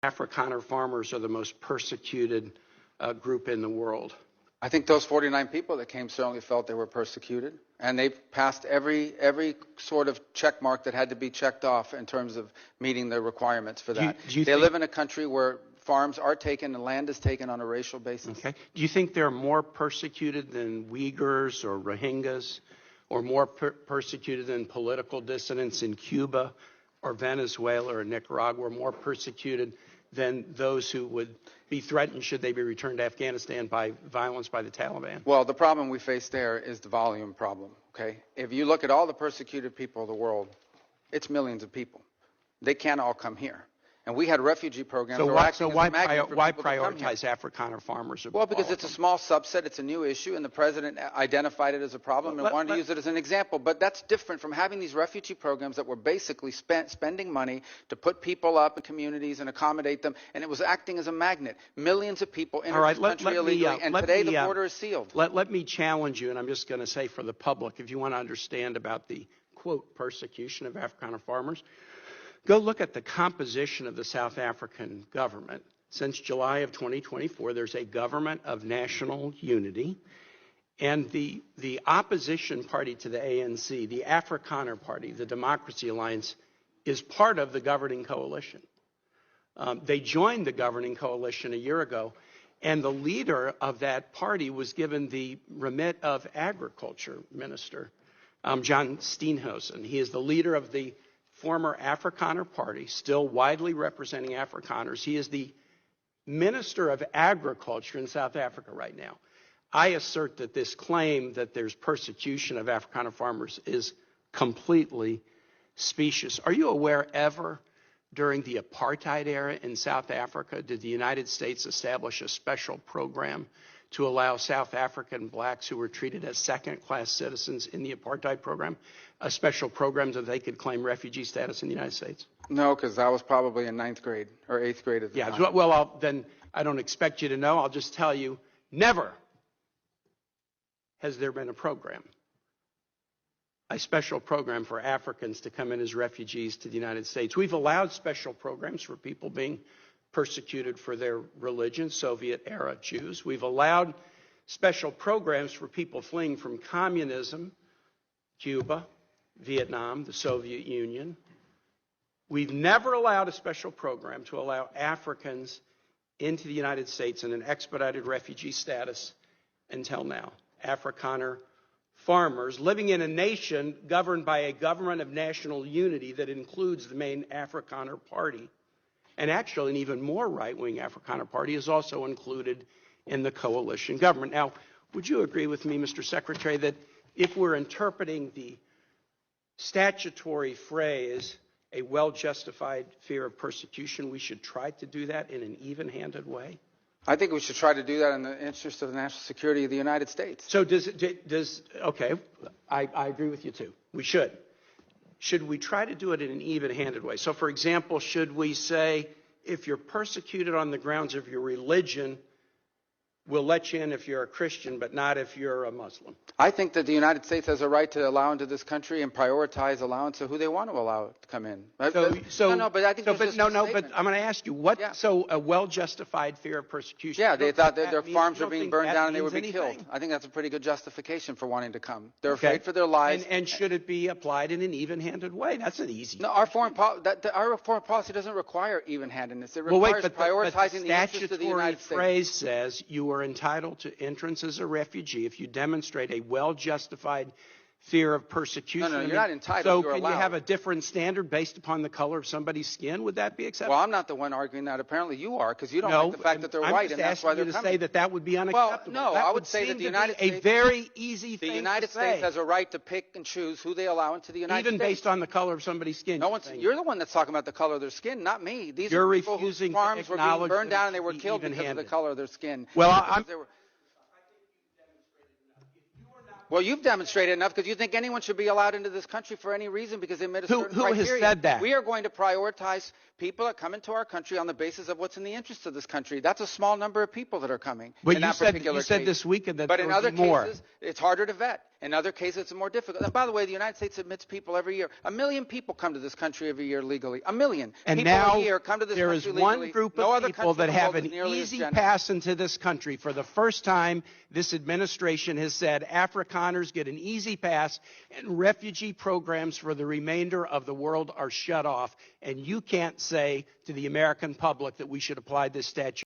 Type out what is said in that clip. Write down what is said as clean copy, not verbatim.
Afrikaner farmers are the most persecuted group in the world? I think those 49 people that came certainly felt they were persecuted, and they passed every sort of check mark that had to be checked off in terms of meeting the requirements for that. They live in a country where farms are taken and land is taken on a racial basis. Okay. Do you think they're more persecuted than Uyghurs or Rohingyas, or more persecuted than political dissidents in Cuba or Venezuela or Nicaragua, or more persecuted than those who would be threatened should they be returned to Afghanistan by violence by the Taliban? Well, the problem we face there is the volume problem, okay? If you look at all the persecuted people of the world, it's millions of people. They can't all come here. And we had refugee programs. So why prioritize Afrikaner farmers? Well, because it's a small subset. It's a new issue, and the president identified it as a problem and wanted to use it as an example. But that's different from having these refugee programs that were basically spending money to put people up in communities and accommodate them, and it was acting as a magnet. Millions of people enter this country illegally, and today the border is sealed. Let me challenge you, and I'm just going to say for the public, if you want to understand about the, quote, persecution of Afrikaner farmers, go look at the composition of the South African government. Since July of 2024, there's a government of national unity, and the opposition party to the ANC, the Afrikaner Party, the Democracy Alliance, is part of the governing coalition. They joined the governing coalition a year ago, and the leader of that party was given the remit of Agriculture Minister, John Steenhuisen. He is the leader of the former Afrikaner Party, still widely representing Afrikaners. He is the Minister of Agriculture in South Africa right now. I assert that this claim that there's persecution of Afrikaner farmers is completely specious. Are you aware ever during the apartheid era in South Africa did the United States establish a special program to allow South African blacks who were treated as second-class citizens in the apartheid program, a special program so they could claim refugee status in the United States? No, because I was probably in 9th grade or 8th grade at the time. Well, then I don't expect you to know. I'll just tell you, never has there been a program, a special program for Africans to come in as refugees to the United States. We've allowed special programs for people being persecuted for their religion, Soviet-era Jews. We've allowed special programs for people fleeing from communism, Cuba, Vietnam, the Soviet Union. We've never allowed a special program to allow Africans into the United States in an expedited refugee status until now. Afrikaner farmers living in a nation governed by a government of national unity that includes the main Afrikaner Party. And actually, an even more right-wing Afrikaner Party is also included in the coalition government. Now, would you agree with me, Mr. Secretary, that if we're interpreting the statutory phrase, a well-justified fear of persecution, we should try to do that in an even-handed way? I think we should try to do that in the interest of the national security of the United States. So okay, I agree with you too. We should. Should we try to do it in an even-handed way? So, for example, should we say, if you're persecuted on the grounds of your religion, we'll let you in if you're a Christian, but not if you're a Muslim? I think that the United States has a right to allow into this country and prioritize allowance of who they want to allow to come in. But I'm going to ask you, what? Yeah. So a well-justified fear of persecution? Yeah, they thought that their farms were being burned down and they would be killed. I think that's a pretty good justification for wanting to come. They're afraid for their lives. And should it be applied in an even-handed way? That's an easy. No, our foreign policy doesn't require even-handedness. It requires prioritizing the interests of the United States. The phrase says you are entitled to entrance as a refugee if you demonstrate a well-justified fear of persecution. No, you're not entitled. So can you have a different standard based upon the color of somebody's skin? Would that be acceptable? Well, I'm not the one arguing that. Apparently you are, because you don't like the fact that they're white, and that's why they're coming. I'm just asking you to say that would be unacceptable. Well, no, I would say that the United States, a very easy thing to say. The United States has a right to pick and choose who they allow into the United States. Even based on the color of somebody's skin. You're the one that's talking about the color of their skin, not me. These are people whose farms were being burned down and they were killed because of the color of their skin. Well, you've demonstrated enough because you think anyone should be allowed into this country for any reason because they met a certain criteria. Who has said that? We are going to prioritize people that come into our country on the basis of what's in the interest of this country. That's a small number of people that are coming. But you said this weekend that there would be more. But in other cases, it's harder to vet. In other cases, it's more difficult. And by the way, the United States admits people every year. 1 million people come to this country every year legally. 1 million and people now a year come to this there country is legally. one group no of other people that have an nearly easy as pass into this country. For the first time, this administration has said Afrikaners get an easy pass, and refugee programs for the remainder of the world are shut off. And you can't say to the American public that we should apply this statute